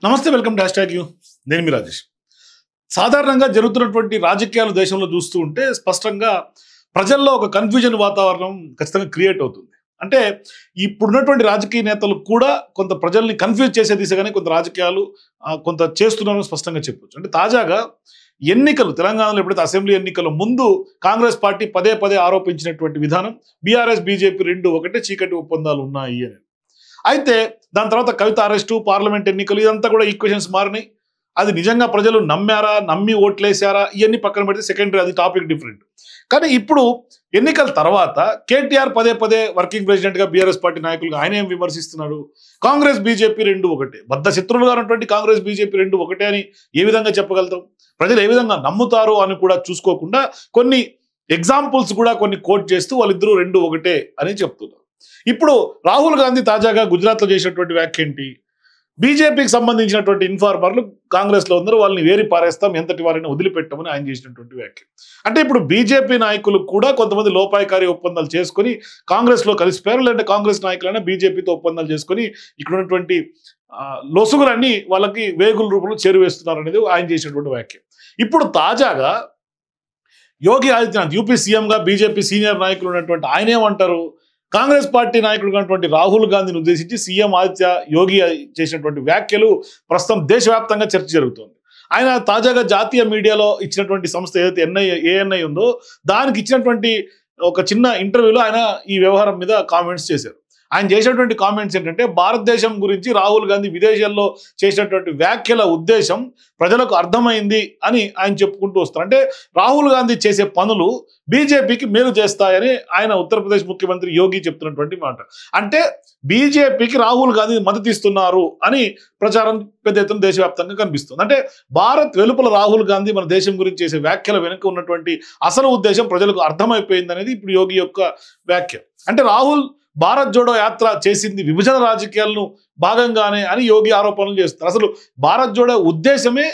నమస్తే, welcome to #you. నేను మీ రాజేష్. సాధారణంగా జరుగుతున్నటువంటి రాజకీయాలు దేశంలో చూస్తూ ఉంటే స్పష్టంగా ప్రజల్లో ఒక కన్ఫ్యూజన్ వాతావరణం ఖచ్చితంగా క్రియేట్ అవుతుంది. అంటే ఇప్పుడున్నటువంటి రాజకీయ నేతలు కూడా కొంత ప్రజల్ని కన్ఫ్యూజ్ చేసే దిశగానే కొంత రాజకీయాలు కొంత చేస్తున్నారని స్పష్టంగా చెప్పొచ్చు. అంటే తాజాగా ఎన్నికలు తెలంగాణలో ఎప్పుడైతే అసెంబ్లీ ఎన్నికల ముందు కాంగ్రెస్ పార్టీ పదే పదే ఆరోపించినటువంటి విధానం బీఆర్ఎస్ బీజేపీ రెండు ఒకటే చీకటి ఒప్పందాలు ఉన్నాయి అని. అయితే దాని తర్వాత కవిత అరెస్టు, పార్లమెంట్ ఎన్నికలు ఇదంతా కూడా ఈక్వేషన్స్ మారినాయి. అది నిజంగా ప్రజలు నమ్మారా, నమ్మి ఓట్లేసారా ఇవన్నీ పక్కన పెడితే సెకండరీ, అది టాపిక్ డిఫరెంట్. కానీ ఇప్పుడు ఎన్నికల తర్వాత కేటీఆర్ పదే పదే వర్కింగ్ ప్రెసిడెంట్గా బీఆర్ఎస్ పార్టీ నాయకులుగా ఆయన ఏం విమర్శిస్తున్నాడు? కాంగ్రెస్ బీజేపీ రెండు ఒకటే, బద్ధ శత్రువులుగా ఉన్నటువంటి కాంగ్రెస్ బీజేపీ రెండు ఒకటే అని ఏ విధంగా చెప్పగలుగుతాం? ప్రజలు ఏ విధంగా నమ్ముతారు అని కూడా చూసుకోకుండా కొన్ని ఎగ్జాంపుల్స్ కూడా కొన్ని కోట్ చేస్తూ వాళ్ళిద్దరూ రెండు ఒకటే అని చెప్తున్నారు. ఇప్పుడు రాహుల్ గాంధీ తాజాగా గుజరాత్లో చేసినటువంటి వ్యాఖ్య ఏంటి? బీజేపీకి సంబంధించినటువంటి ఇన్ఫార్మర్లు కాంగ్రెస్లో ఉన్నారు, వాళ్ళని వేరి పారేస్తాం, ఎంతటి వారిని వదిలిపెట్టమని ఆయన చేసినటువంటి వ్యాఖ్య. అంటే ఇప్పుడు బీజేపీ నాయకులు కూడా కొంతమంది లోపాయకారి ఒప్పందాలు చేసుకొని కాంగ్రెస్లో కలిసిపోయారు, లేదంటే కాంగ్రెస్ నాయకులైనా బీజేపీతో ఒప్పందాలు చేసుకొని ఇక్కడ ఉన్నటువంటి లొసుగులన్నీ వాళ్ళకి వేగుల రూపంలో చేరువేస్తున్నారు అనేది ఆయన చేసినటువంటి వ్యాఖ్య. ఇప్పుడు తాజాగా యోగి ఆదిత్యనాథ్ యూపీ సీఎంగా బీజేపీ సీనియర్ నాయకులు ఉన్నటువంటి ఆయన ఏమంటారు? కాంగ్రెస్ పార్టీ నాయకుడు ఉన్నటువంటి రాహుల్ గాంధీని ఉద్దేశించి సీఎం ఆదిత్య యోగి చేసినటువంటి వ్యాఖ్యలు ప్రస్తుతం దేశవ్యాప్తంగా చర్చ జరుగుతోంది. ఆయన తాజాగా జాతీయ మీడియాలో ఇచ్చినటువంటి సంస్థ ఏదైతే ఏఎన్ఐ ఉందో దానికి ఇచ్చినటువంటి ఒక చిన్న ఇంటర్వ్యూలో ఆయన ఈ వ్యవహారం మీద కామెంట్స్ చేశారు. ఆయన చేసినటువంటి కామెంట్స్ ఏంటంటే, భారతదేశం గురించి రాహుల్ గాంధీ విదేశాల్లో చేసినటువంటి వ్యాఖ్యల ఉద్దేశం ప్రజలకు అర్థమైంది అని ఆయన చెప్పుకుంటూ వస్తారు. అంటే రాహుల్ గాంధీ చేసే పనులు బీజేపీకి మేలు చేస్తాయని ఆయన ఉత్తరప్రదేశ్ ముఖ్యమంత్రి యోగి చెప్తున్నటువంటి మాట. అంటే బీజేపీకి రాహుల్ గాంధీ మద్దతు ఇస్తున్నారు అని ప్రచారం పెద్ద ఎత్తున దేశవ్యాప్తంగా కనిపిస్తుంది. అంటే భారత్ వెలుపల రాహుల్ గాంధీ మన దేశం గురించి చేసే వ్యాఖ్యల వెనుక ఉన్నటువంటి అసలు ఉద్దేశం ప్రజలకు అర్థమైపోయింది అనేది ఇప్పుడు యోగి యొక్క వ్యాఖ్య. అంటే రాహుల్ భారత్ జోడో యాత్ర చేసింది విభజన రాజకీయాలను భాగంగానే అని యోగి ఆరోపణలు చేస్తారు. అసలు భారత్ జోడో ఉద్దేశమే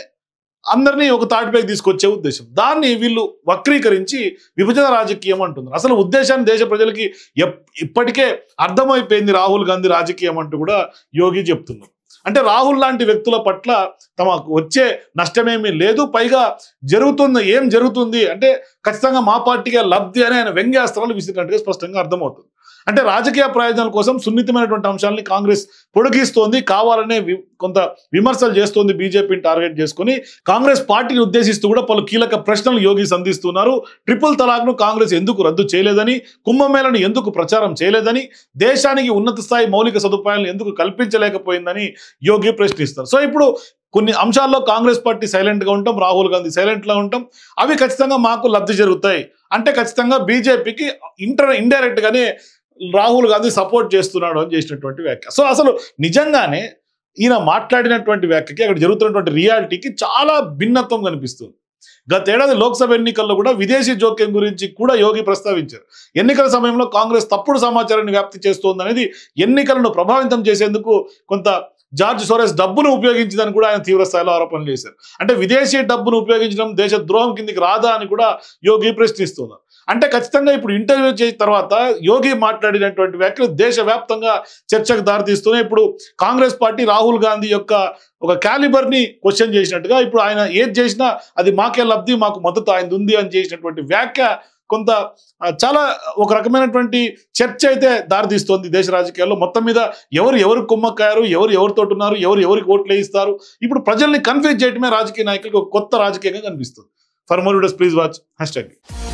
అందరినీ ఒక తాటిపైకి తీసుకొచ్చే ఉద్దేశం. దాన్ని వీళ్ళు వక్రీకరించి విభజన రాజకీయం అంటున్నారు. అసలు ఉద్దేశాన్ని దేశ ప్రజలకి ఇప్పటికే అర్థమైపోయింది రాహుల్ గాంధీ రాజకీయం అంటూ కూడా యోగి చెప్తున్నారు. అంటే రాహుల్ లాంటి వ్యక్తుల పట్ల తమకు వచ్చే నష్టమేమీ లేదు, పైగా ఏం జరుగుతుంది అంటే ఖచ్చితంగా మా పార్టీకే లబ్ధి అని ఆయన వ్యంగ్యాస్త్రాలు విసిరినట్టుగా స్పష్టంగా అర్థమవుతుంది. అంటే రాజకీయ ప్రయోజనాల కోసం సున్నితమైనటువంటి అంశాలని కాంగ్రెస్ పొడిగిస్తోంది, కావాలనే కొంత విమర్శలు చేస్తోంది బీజేపీని టార్గెట్ చేసుకుని. కాంగ్రెస్ పార్టీని ఉద్దేశిస్తూ కూడా పలు కీలక ప్రశ్నలు యోగి సంధిస్తున్నారు. ట్రిపుల్ తలాక్ను కాంగ్రెస్ ఎందుకు రద్దు చేయలేదని, కుంభమేళను ఎందుకు ప్రచారం చేయలేదని, దేశానికి ఉన్నత స్థాయి మౌలిక సదుపాయాలను ఎందుకు కల్పించలేకపోయిందని యోగి ప్రశ్నిస్తారు. సో ఇప్పుడు కొన్ని అంశాల్లో కాంగ్రెస్ పార్టీ సైలెంట్గా ఉంటాం, రాహుల్ గాంధీ సైలెంట్గా ఉంటాం, అవి ఖచ్చితంగా మాకు లబ్ధి జరుగుతాయి అంటే ఖచ్చితంగా బీజేపీకి ఇండైరెక్ట్గానే రాహుల్ గాంధీ సపోర్ట్ చేస్తున్నాడు అని చేసినటువంటి వ్యాఖ్య. సో అసలు నిజంగానే ఈయన మాట్లాడినటువంటి వ్యాఖ్యకి అక్కడ జరుగుతున్నటువంటి రియాలిటీకి చాలా భిన్నత్వం కనిపిస్తుంది. గతేడాది లోక్సభ ఎన్నికల్లో కూడా విదేశీ జోక్యం గురించి కూడా యోగి ప్రస్తావించారు. ఎన్నికల సమయంలో కాంగ్రెస్ తప్పుడు సమాచారాన్ని వ్యాప్తి చేస్తోంది అనేది ఎన్నికలను ప్రభావితం చేసేందుకు కొంత జార్జ్ సోరెస్ డబ్బును ఉపయోగించిందని కూడా ఆయన తీవ్ర స్థాయిలో ఆరోపణలు చేశారు. అంటే విదేశీ డబ్బును ఉపయోగించడం దేశ ద్రోహం కిందికి రాదా అని కూడా యోగి ప్రశ్నిస్తున్నారు. అంటే ఖచ్చితంగా ఇప్పుడు ఇంటర్వ్యూ చేసిన తర్వాత యోగి మాట్లాడినటువంటి వ్యాఖ్యలు దేశవ్యాప్తంగా చర్చకు దారితీస్తూనే ఇప్పుడు కాంగ్రెస్ పార్టీ రాహుల్ గాంధీ యొక్క ఒక క్యాలిబర్ని క్వశ్చన్ చేసినట్టుగా ఇప్పుడు ఆయన ఏది చేసినా అది మాకే లబ్ధి, మాకు మద్దతు ఆయన ఉంది అని చేసినటువంటి వ్యాఖ్య కొంత చాలా ఒక రకమైనటువంటి చర్చ అయితే దారితీస్తోంది దేశ రాజకీయాల్లో. మొత్తం మీద ఎవరు కుమ్మక్కారు, ఎవరితో ఉన్నారు, ఎవరికి ఓట్లు వేయిస్తారు, ఇప్పుడు ప్రజల్ని కన్ఫ్యూజ్ చేయడమే రాజకీయ నాయకులకు ఒక కొత్త రాజకీయంగా కనిపిస్తుంది. For more videos please watch #.